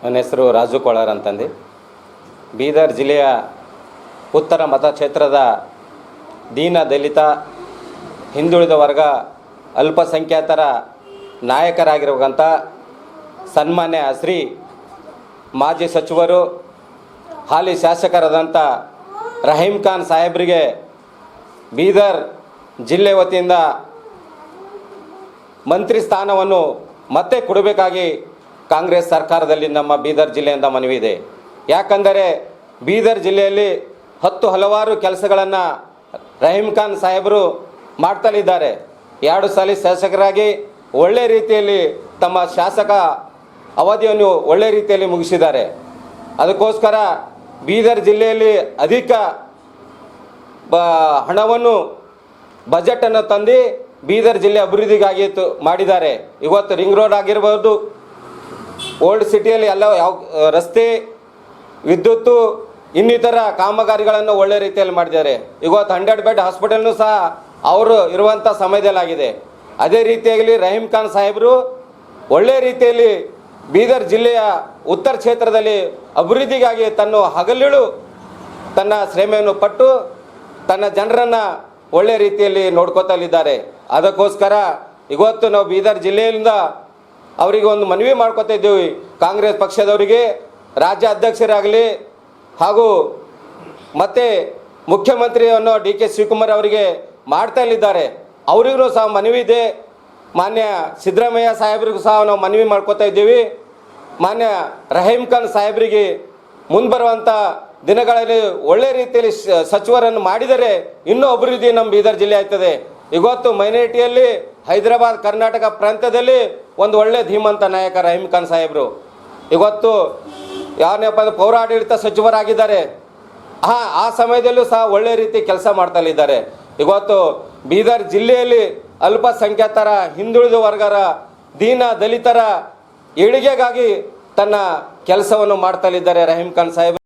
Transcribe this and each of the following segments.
ನನ್ನ ಹೆಸರು ರಾಜು ಕೋಳಾರ್ ಅಂತಂದು ಬೀದರ್ ಜಿಲ್ಲೆಯ ಉತ್ತರ ಮತಕ್ಷೇತ್ರದ ದೀನ ದಲಿತ ಹಿಂದುಳಿದ ವರ್ಗ ಅಲ್ಪಸಂಖ್ಯಾತರ ನಾಯಕರಾಗಿರುವಂಥ ಸನ್ಮಾನ್ಯ ಶ್ರೀ ಮಾಜಿ ಸಚಿವರು ಹಾಲಿ ಶಾಸಕರಾದಂಥ ರಹೀಂ ಖಾನ್ ಸಾಹೇಬರಿಗೆ ಬೀದರ್ ಜಿಲ್ಲೆ ವತಿಯಿಂದ ಮಂತ್ರಿ ಸ್ಥಾನವನ್ನು ಮತ್ತೆ ಕೊಡಬೇಕಾಗಿ ಕಾಂಗ್ರೆಸ್ ಸರ್ಕಾರದಲ್ಲಿ ನಮ್ಮ ಬೀದರ್ ಜಿಲ್ಲೆಯಿಂದ ಮನವಿ ಇದೆ. ಯಾಕಂದರೆ ಬೀದರ್ ಜಿಲ್ಲೆಯಲ್ಲಿ ಹಲವಾರು ಕೆಲಸಗಳನ್ನು ರಹೀಂ ಖಾನ್ ಸಾಹೇಬರು ಮಾಡ್ತಲಿದ್ದಾರೆ. 2 ಸಲ ಶಾಸಕರಾಗಿ ಒಳ್ಳೆ ರೀತಿಯಲ್ಲಿ ತಮ್ಮ ಶಾಸಕ ಅವಧಿಯನ್ನು ಒಳ್ಳೆ ರೀತಿಯಲ್ಲಿ ಮುಗಿಸಿದ್ದಾರೆ. ಅದಕ್ಕೋಸ್ಕರ ಬೀದರ್ ಜಿಲ್ಲೆಯಲ್ಲಿ ಅಧಿಕ ಹಣವನ್ನು ಬಜೆಟನ್ನು ತಂದು ಬೀದರ್ ಜಿಲ್ಲೆ ಅಭಿವೃದ್ಧಿಗಾಗಿ ಮಾಡಿದ್ದಾರೆ. ಇವತ್ತು ರಿಂಗ್ ರೋಡ್ ಆಗಿರ್ಬೋದು, ಓಲ್ಡ್ ಸಿಟಿಯಲ್ಲಿ ಎಲ್ಲ ರಸ್ತೆ, ವಿದ್ಯುತ್ತು, ಇನ್ನಿತರ ಕಾಮಗಾರಿಗಳನ್ನು ಒಳ್ಳೆ ರೀತಿಯಲ್ಲಿ ಮಾಡಿದ್ದಾರೆ. ಇವತ್ತು 100 ಬೆಡ್ ಹಾಸ್ಪಿಟಲ್ನೂ ಸಹ ಅವರು ಇರುವಂಥ ಸಮಯದಲ್ಲಾಗಿದೆ. ಅದೇ ರೀತಿಯಾಗಿ ರಹೀಂ ಖಾನ್ ಸಾಹೇಬರು ಒಳ್ಳೆ ರೀತಿಯಲ್ಲಿ ಬೀದರ್ ಜಿಲ್ಲೆಯ ಉತ್ತರ ಕ್ಷೇತ್ರದಲ್ಲಿ ಅಭಿವೃದ್ಧಿಗಾಗಿ ಹಗಲಿರುಳು ತನ್ನ ಶ್ರಮೆಯನ್ನು ಪಟ್ಟು ತನ್ನ ಜನರನ್ನು ಒಳ್ಳೆ ರೀತಿಯಲ್ಲಿ ನೋಡ್ಕೋತಲಿದ್ದಾರೆ. ಅದಕ್ಕೋಸ್ಕರ ಇವತ್ತು ನಾವು ಬೀದರ್ ಜಿಲ್ಲೆಯಿಂದ ಅವರಿಗೆ ಒಂದು ಮನವಿ ಮಾಡ್ಕೋತಾ ಇದ್ದೀವಿ. ಕಾಂಗ್ರೆಸ್ ಪಕ್ಷದವರಿಗೆ, ರಾಜ್ಯ ಅಧ್ಯಕ್ಷರಾಗಲಿ ಹಾಗೂ ಮತ್ತು ಮುಖ್ಯಮಂತ್ರಿಯನ್ನು ಡಿ.ಕೆ. ಶಿವಕುಮಾರ್ ಅವರಿಗೆ ಮಾಡ್ತಾಯಿದ್ದಾರೆ. ಅವರಿಗೂ ಸಹ ಮನವಿ ಇದೆ. ಮಾನ್ಯ ಸಿದ್ದರಾಮಯ್ಯ ಸಾಹೇಬ್ರಿಗೂ ಸಹ ನಾವು ಮನವಿ ಮಾಡ್ಕೋತಾ ಇದ್ದೀವಿ. ಮಾನ್ಯ ರಹೀಂ ಖಾನ್ ಸಾಹೇಬರಿಗೆ ಮುಂದೆ ದಿನಗಳಲ್ಲಿ ಒಳ್ಳೆ ರೀತಿಯಲ್ಲಿ ಸಚಿವರನ್ನು ಮಾಡಿದರೆ ಇನ್ನೂ ಅಭಿವೃದ್ಧಿ ನಮ್ಮ ಬೀದರ್ ಜಿಲ್ಲೆ ಆಗ್ತದೆ. ಇವತ್ತು ಮೈನಾರಿಟಿಯಲ್ಲಿ ಹೈದರಾಬಾದ್ ಕರ್ನಾಟಕ ಪ್ರಾಂತ್ಯದಲ್ಲಿ ಒಂದು ಒಳ್ಳೆ ಧೀಮಂತ ನಾಯಕ ರಹೀಂ ಖಾನ್ ಸಾಹೇಬರು ಇವತ್ತು ಯಾರನ್ನಪ್ಪ ಅಂದ್ರೆ ಪೌರಾಡಳಿತ ಸಚಿವರಾಗಿದ್ದಾರೆ. ಆ ಸಮಯದಲ್ಲೂ ಸಹ ಒಳ್ಳೆ ರೀತಿ ಕೆಲಸ ಮಾಡ್ತಲಿದ್ದಾರೆ. ಇವತ್ತು ಬೀದರ್ ಜಿಲ್ಲೆಯಲ್ಲಿ ಅಲ್ಪಸಂಖ್ಯಾತರ ಹಿಂದುಳಿದ ವರ್ಗರ ದೀನ ದಲಿತರ ಏಳಿಗೆಗಾಗಿ ತನ್ನ ಕೆಲಸವನ್ನು ಮಾಡ್ತಲಿದ್ದಾರೆ ರಹೀಂ ಖಾನ್ ಸಾಹೇಬ್.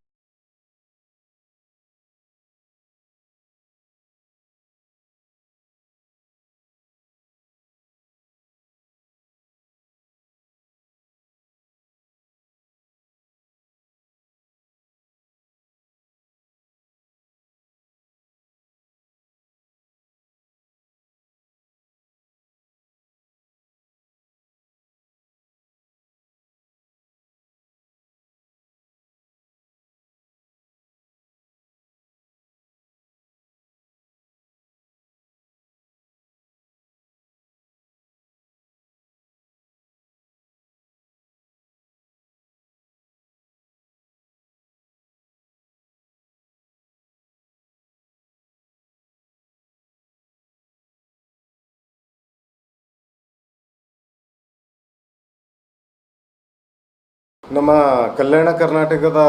ನಮ್ಮ ಕಲ್ಯಾಣ ಕರ್ನಾಟಕದ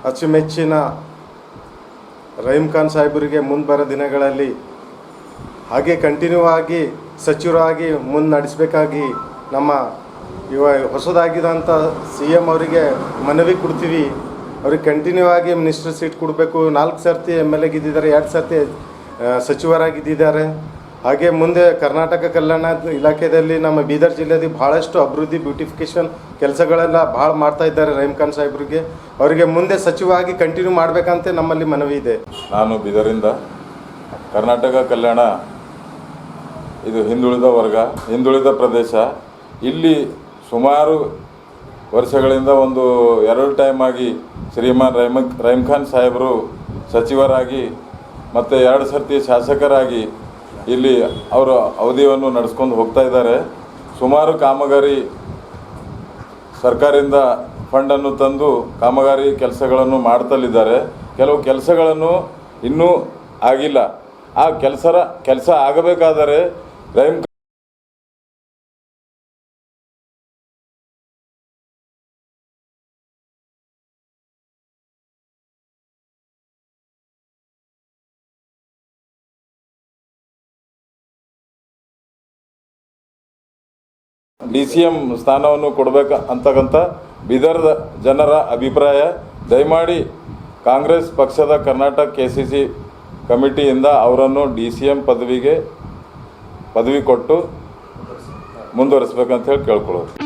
ಅಚ್ಚುಮೆಚ್ಚಿನ ರಹೀಂ ಖಾನ್ ಸಾಹೇಬರಿಗೆ ಮುಂದೆ ಬರೋ ದಿನಗಳಲ್ಲಿ ಹಾಗೆ ಕಂಟಿನ್ಯೂ ಆಗಿ ಸಚಿವರಾಗಿ ಮುಂದೆ ನಡೆಸಬೇಕಾಗಿ ನಮ್ಮ ಹೊಸದಾಗಿದ್ದಂಥ CM ಅವರಿಗೆ ಮನವಿ ಕೊಡ್ತೀವಿ. ಅವ್ರಿಗೆ ಕಂಟಿನ್ಯೂ ಆಗಿ ಮಿನಿಸ್ಟರ್ ಸೀಟ್ ಕೊಡಬೇಕು. 4 ಸರ್ತಿ MLA ಗಿದ್ದಿದ್ದಾರೆ, 2 ಸರ್ತಿ ಸಚಿವರಾಗಿದ್ದಾರೆ. ಹಾಗೆ ಮುಂದೆ ಕರ್ನಾಟಕ ಕಲ್ಯಾಣ ಇಲಾಖೆಯಲ್ಲಿ ನಮ್ಮ ಬೀದರ್ ಜಿಲ್ಲೆಯಲ್ಲಿ ಭಾಳಷ್ಟು ಅಭಿವೃದ್ಧಿ ಬ್ಯೂಟಿಫಿಕೇಷನ್ ಕೆಲಸಗಳೆಲ್ಲ ಭಾಳ ಮಾಡ್ತಾ ಇದ್ದಾರೆ ರಹೀಂ ಖಾನ್ ಸಾಹೇಬ್ರಿಗೆ. ಅವರಿಗೆ ಮುಂದೆ ಸಚಿವರಾಗಿ ಕಂಟಿನ್ಯೂ ಮಾಡಬೇಕಂತ ನಮ್ಮಲ್ಲಿ ಮನವಿ ಇದೆ. ನಾನು ಬೀದರಿಂದ ಕರ್ನಾಟಕ ಕಲ್ಯಾಣ ಇದು ಹಿಂದುಳಿದ ಪ್ರದೇಶ. ಇಲ್ಲಿ ಸುಮಾರು ವರ್ಷಗಳಿಂದ 2 ಟೈಮ್ ಆಗಿ ಶ್ರೀಮಾನ್ ರಹೀಂ ಖಾನ್ ಸಾಹೇಬರು ಸಚಿವರಾಗಿ ಮತ್ತು 2 ಸರ್ತಿ ಶಾಸಕರಾಗಿ ಇಲ್ಲಿ ಅವರು ಅವಧಿಯನ್ನು ನಡೆಸ್ಕೊಂಡು ಹೋಗ್ತಾ ಇದ್ದಾರೆ. ಸುಮಾರು ಕಾಮಗಾರಿ ಸರ್ಕಾರದಿಂದ ಫಂಡನ್ನು ತಂದು ಕಾಮಗಾರಿ ಕೆಲಸಗಳನ್ನು ಮಾಡ್ತಲಿದ್ದಾರೆ. ಕೆಲವು ಕೆಲಸಗಳನ್ನು ಇನ್ನೂ ಆಗಿಲ್ಲ. ಆ ಕೆಲಸ ಆಗಬೇಕಾದರೆ ರಹೀಂ DCM ಸ್ಥಾನವನ್ನು ಕೊಡಬೇಕು ಅಂತಕ್ಕಂಥ ಬೀದರ್ ಜನರ ಅಭಿಪ್ರಾಯ. ದಯಮಾಡಿ ಕಾಂಗ್ರೆಸ್ ಪಕ್ಷದ ಕರ್ನಾಟಕ KCC ಕಮಿಟಿಯಿಂದ ಅವರನ್ನು DCM ಪದವಿ ಕೊಟ್ಟು ಮುಂದುವರಿಸಬೇಕಂತ ಹೇಳಿ ಕೇಳ್ಕೊಳ್ಳೋದು.